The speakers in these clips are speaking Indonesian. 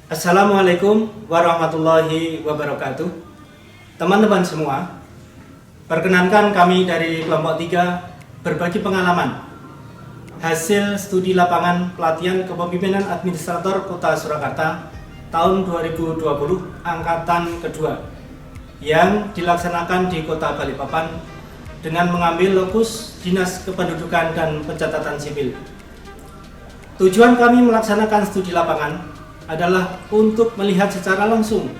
Assalamualaikum warahmatullahi wabarakatuh. Teman-teman semua, perkenankan kami dari kelompok 3 berbagi pengalaman hasil studi lapangan pelatihan kepemimpinan administrator Kota Surakarta tahun 2020 angkatan kedua yang dilaksanakan di Kota Balikpapan dengan mengambil lokus Dinas Kependudukan dan Pencatatan Sipil. Tujuan kami melaksanakan studi lapangan adalah untuk melihat secara langsung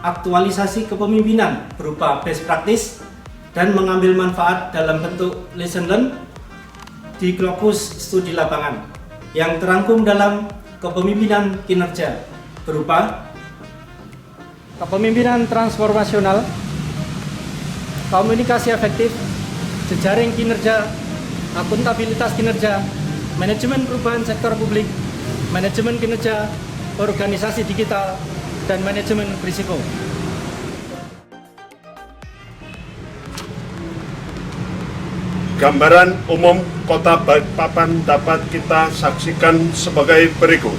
aktualisasi kepemimpinan berupa best practice dan mengambil manfaat dalam bentuk lesson learned di lokus studi lapangan yang terangkum dalam kepemimpinan kinerja berupa kepemimpinan transformasional, komunikasi efektif, jejaring kinerja, akuntabilitas kinerja, manajemen perubahan sektor publik, manajemen kinerja, organisasi digital, dan manajemen risiko. Gambaran umum Kota Balikpapan dapat kita saksikan sebagai berikut.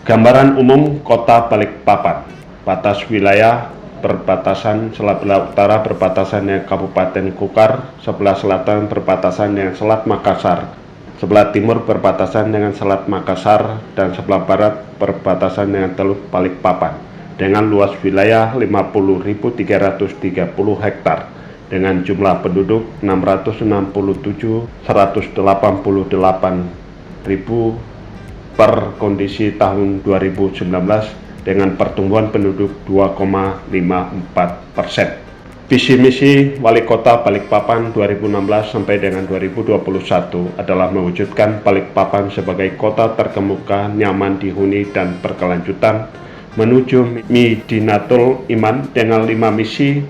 Gambaran umum Kota Balikpapan. Batas wilayah perbatasan sebelah utara berbatasan dengan Kabupaten Kukar, sebelah selatan berbatasan dengan Selat Makassar, sebelah timur berbatasan dengan Selat Makassar, dan sebelah barat berbatasan dengan Teluk Balikpapan dengan luas wilayah 50.330 hektar dengan jumlah penduduk 667.188.000 per kondisi tahun 2019 dengan pertumbuhan penduduk 2,54%. Visi misi Wali Kota Balikpapan 2016 sampai dengan 2021 adalah mewujudkan Balikpapan sebagai kota terkemuka, nyaman dihuni dan berkelanjutan menuju Midinatul Iman dengan 5 misi,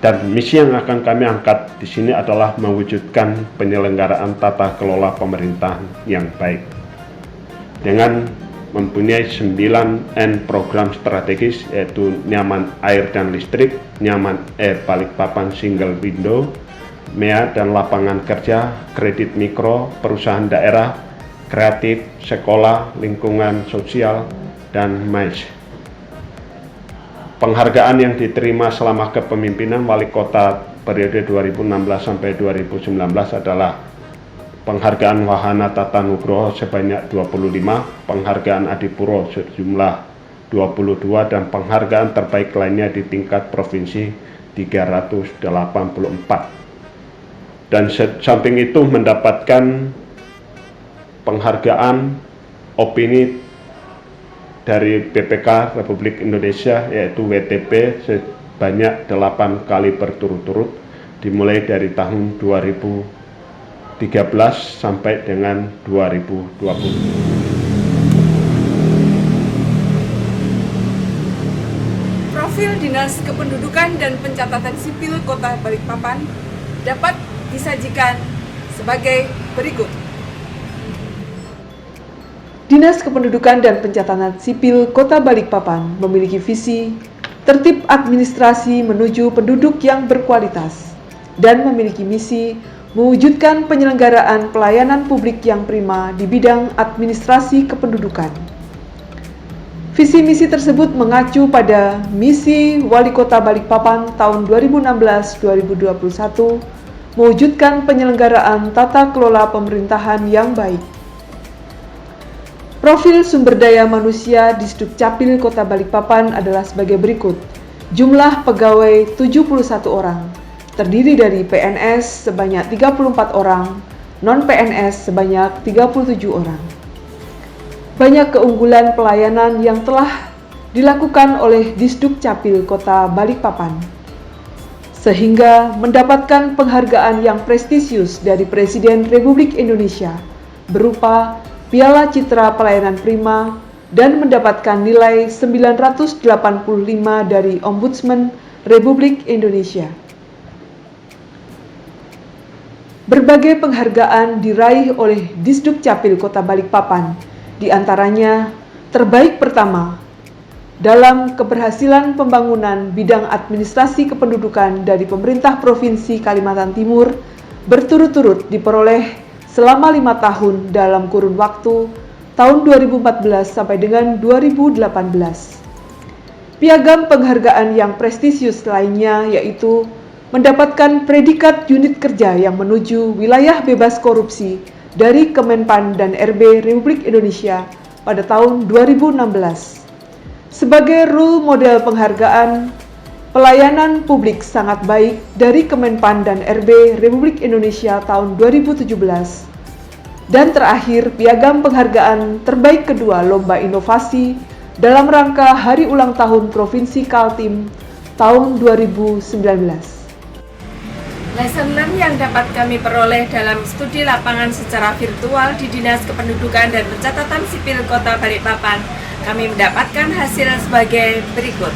dan misi yang akan kami angkat di sini adalah mewujudkan penyelenggaraan tata kelola pemerintahan yang baik dengan mempunyai 9N program strategis, yaitu nyaman air dan listrik, nyaman air Balikpapan single window, MEA dan lapangan kerja, kredit mikro, perusahaan daerah, kreatif, sekolah, lingkungan sosial, dan MAIS. Penghargaan yang diterima selama kepemimpinan Wali Kota periode 2016 sampai 2019 adalah penghargaan Wahana Tata Nugroho sebanyak 25, penghargaan Adipuro sejumlah 22, dan penghargaan terbaik lainnya di tingkat provinsi 384. Dan samping itu mendapatkan penghargaan opini dari BPK Republik Indonesia yaitu WTP sebanyak 8 kali berturut-turut dimulai dari tahun 2013 sampai dengan 2020. Profil Dinas Kependudukan dan Pencatatan Sipil Kota Balikpapan dapat disajikan sebagai berikut. Dinas Kependudukan dan Pencatatan Sipil Kota Balikpapan memiliki visi tertib administrasi menuju penduduk yang berkualitas dan memiliki misi mewujudkan penyelenggaraan pelayanan publik yang prima di bidang administrasi kependudukan. Visi misi tersebut mengacu pada misi Wali Kota Balikpapan tahun 2016-2021, mewujudkan penyelenggaraan tata kelola pemerintahan yang baik. Profil sumber daya manusia di Sdukcapil Kota Balikpapan adalah sebagai berikut. Jumlah pegawai 71 orang. Terdiri dari PNS sebanyak 34 orang, non-PNS sebanyak 37 orang. Banyak keunggulan pelayanan yang telah dilakukan oleh Disdukcapil Kota Balikpapan, sehingga mendapatkan penghargaan yang prestisius dari Presiden Republik Indonesia berupa Piala Citra Pelayanan Prima dan mendapatkan nilai 985 dari Ombudsman Republik Indonesia. Berbagai penghargaan diraih oleh Disdukcapil Kota Balikpapan, di antaranya terbaik pertama dalam keberhasilan pembangunan bidang administrasi kependudukan dari pemerintah Provinsi Kalimantan Timur berturut-turut diperoleh selama 5 tahun dalam kurun waktu tahun 2014 sampai dengan 2018. Piagam penghargaan yang prestisius lainnya yaitu mendapatkan predikat unit kerja yang menuju wilayah bebas korupsi dari Kemenpan dan RB Republik Indonesia pada tahun 2016. Sebagai role model penghargaan, pelayanan publik sangat baik dari Kemenpan dan RB Republik Indonesia tahun 2017. Dan terakhir, piagam penghargaan terbaik kedua Lomba Inovasi dalam rangka Hari Ulang Tahun Provinsi Kaltim tahun 2019. Lesson learn yang dapat kami peroleh dalam studi lapangan secara virtual di Dinas Kependudukan dan Pencatatan Sipil Kota Balikpapan, kami mendapatkan hasil sebagai berikut.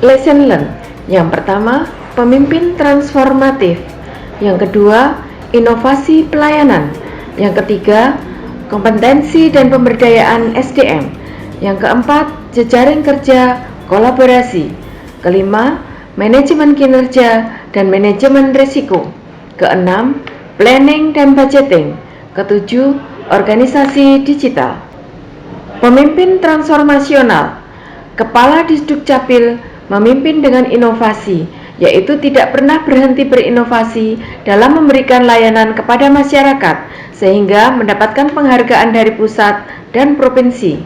Lesson learn. Yang pertama, pemimpin transformatif. Yang kedua, inovasi pelayanan. Yang ketiga, kompetensi dan pemberdayaan SDM. Yang keempat, jejaring kerja kolaborasi. Kelima, manajemen kinerja dan manajemen risiko. Keenam, planning dan budgeting. Ketujuh, organisasi digital. Pemimpin transformasional. Kepala Disdukcapil memimpin dengan inovasi, yaitu tidak pernah berhenti berinovasi dalam memberikan layanan kepada masyarakat, sehingga mendapatkan penghargaan dari pusat dan provinsi.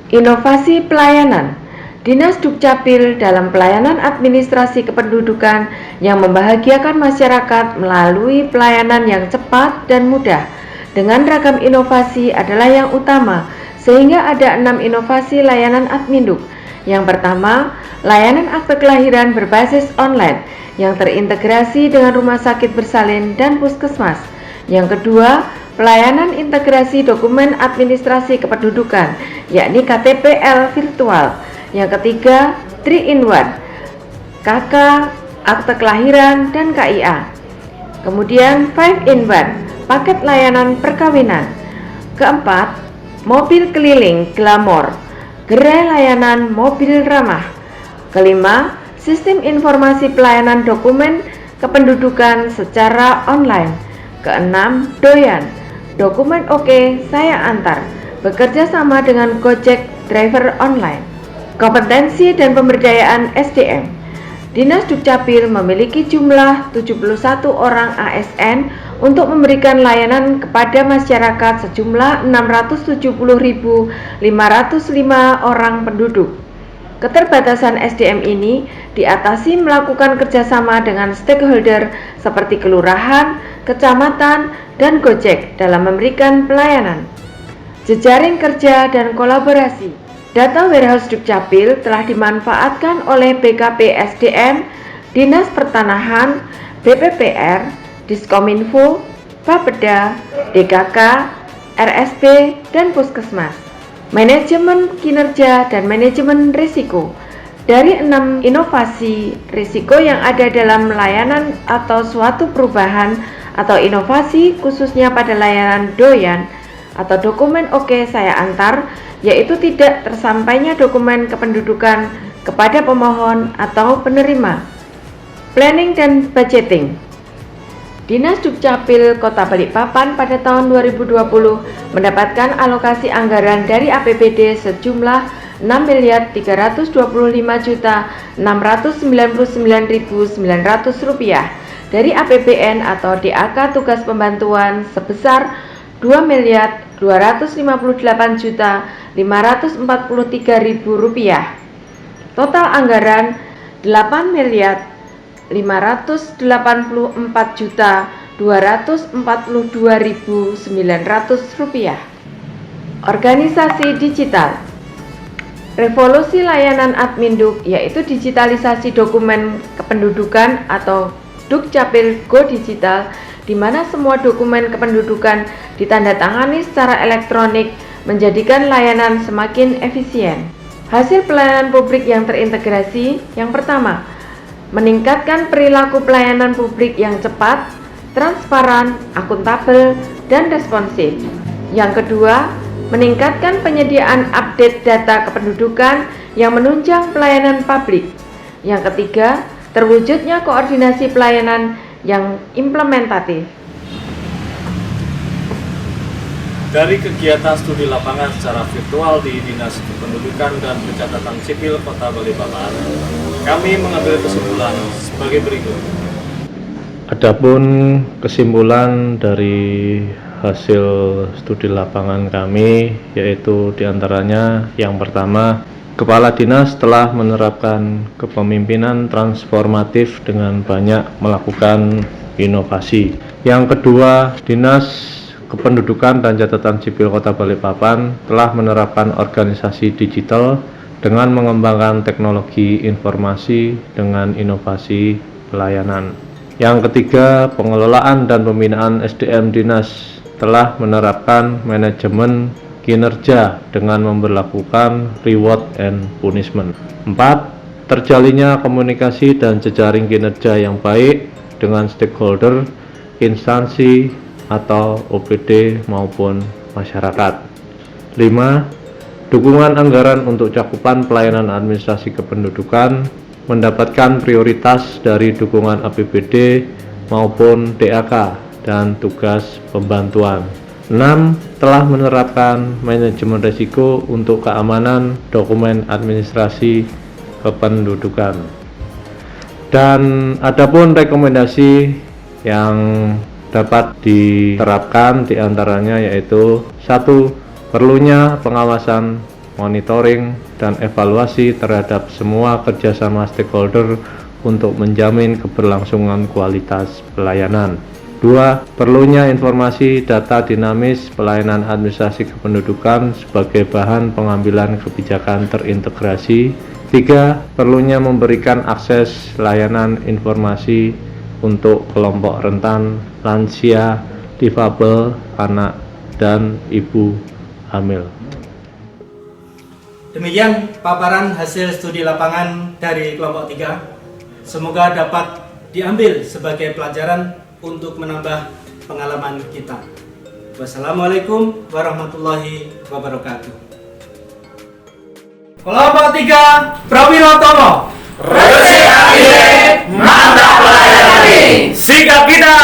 Inovasi pelayanan. Dinas Dukcapil dalam pelayanan administrasi kependudukan yang membahagiakan masyarakat melalui pelayanan yang cepat dan mudah, dengan ragam inovasi adalah yang utama, sehingga ada 6 inovasi layanan Adminduk. Yang pertama, layanan akte kelahiran berbasis online yang terintegrasi dengan rumah sakit bersalin dan puskesmas. Yang kedua, pelayanan integrasi dokumen administrasi kependudukan, yakni KTPL virtual. Yang ketiga, 3-in-1, KK, akte kelahiran, dan KIA. Kemudian 5-in-1, paket layanan perkawinan. Keempat, mobil keliling Glamor, gerai layanan mobil ramah. Kelima, sistem informasi pelayanan dokumen kependudukan secara online. Keenam, Doyan, dokumen oke saya antar, bekerja sama dengan Gojek driver online. Kompetensi dan pemberdayaan SDM. Dinas Dukcapil memiliki jumlah 71 orang ASN untuk memberikan layanan kepada masyarakat sejumlah 670.505 orang penduduk. Keterbatasan SDM ini diatasi melakukan kerjasama dengan stakeholder seperti kelurahan, kecamatan, dan Gojek dalam memberikan pelayanan. Jejaring kerja dan kolaborasi. Data warehouse Dukcapil telah dimanfaatkan oleh BKP SDM, Dinas Pertanahan, BPPR, Diskominfo, Bapeda, DKK, RSP, dan Puskesmas. Manajemen kinerja dan manajemen risiko. Dari 6 inovasi risiko yang ada dalam layanan atau suatu perubahan atau inovasi khususnya pada layanan Doyan atau dokumen oke saya antar, yaitu tidak tersampainya dokumen kependudukan kepada pemohon atau penerima. Planning dan budgeting. Dinas Dukcapil Kota Balikpapan pada tahun 2020 mendapatkan alokasi anggaran dari APBD sejumlah Rp6.395.699.900, dari APBN atau DAK tugas pembantuan sebesar Rp2.258.543.000. Total anggaran Rp8.584.242.900. Organisasi digital. Revolusi layanan Adminduk, yaitu digitalisasi dokumen kependudukan atau Dukcapil Go Digital, di mana semua dokumen kependudukan ditandatangani secara elektronik, menjadikan layanan semakin efisien. Hasil pelayanan publik yang terintegrasi. Yang pertama, meningkatkan perilaku pelayanan publik yang cepat, transparan, akuntabel, dan responsif. Yang kedua, meningkatkan penyediaan update data kependudukan yang menunjang pelayanan publik. Yang ketiga, terwujudnya koordinasi pelayanan yang implementatif. Dari kegiatan studi lapangan secara virtual di Dinas Kependudukan dan Pencatatan Sipil Kota Balikpapan, kami mengambil kesimpulan sebagai berikut. Adapun kesimpulan dari hasil studi lapangan kami yaitu diantaranya yang pertama, Kepala Dinas telah menerapkan kepemimpinan transformatif dengan banyak melakukan inovasi. Yang kedua, Dinas Kependudukan dan Catatan Sipil Kota Balikpapan telah menerapkan organisasi digital dengan mengembangkan teknologi informasi dengan inovasi pelayanan. Yang ketiga, pengelolaan dan pembinaan SDM Dinas telah menerapkan manajemen kinerja dengan memberlakukan reward and punishment. 4. Terjalinnya komunikasi dan jejaring kinerja yang baik dengan stakeholder, instansi, atau OPD maupun masyarakat. 5. Dukungan anggaran untuk cakupan pelayanan administrasi kependudukan mendapatkan prioritas dari dukungan APBD maupun DAK dan tugas pembantuan. 6. Telah menerapkan manajemen risiko untuk keamanan dokumen administrasi kependudukan. Dan adapun rekomendasi yang dapat diterapkan diantaranya yaitu 1. Perlunya pengawasan, monitoring, dan evaluasi terhadap semua kerjasama stakeholder untuk menjamin keberlangsungan kualitas pelayanan. 2. Perlunya informasi data dinamis pelayanan administrasi kependudukan sebagai bahan pengambilan kebijakan terintegrasi. 3. Perlunya memberikan akses layanan informasi untuk kelompok rentan, lansia, difabel, anak, dan ibu hamil. Demikian paparan hasil studi lapangan dari kelompok 3. Semoga dapat diambil sebagai pelajaran untuk menambah pengalaman kita. Wassalamualaikum warahmatullahi wabarakatuh. Kelompok 3, Prawirotomo. Mantap melayani. Sikap kita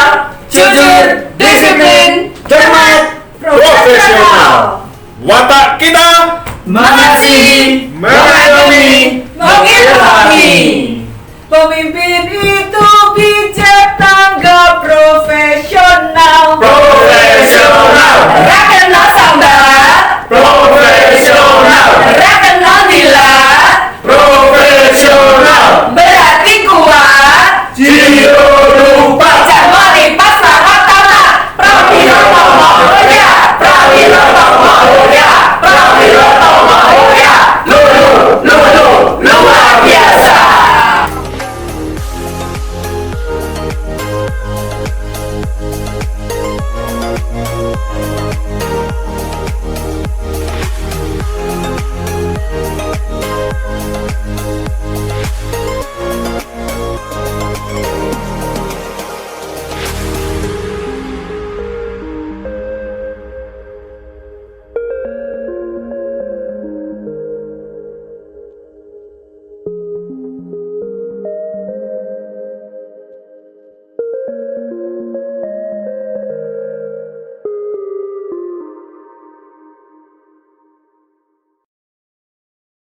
Jujur, disiplin, cermat, profesional. Watak kita mengasihi, Mengayomi, menginovasi. Pemimpin itu bisa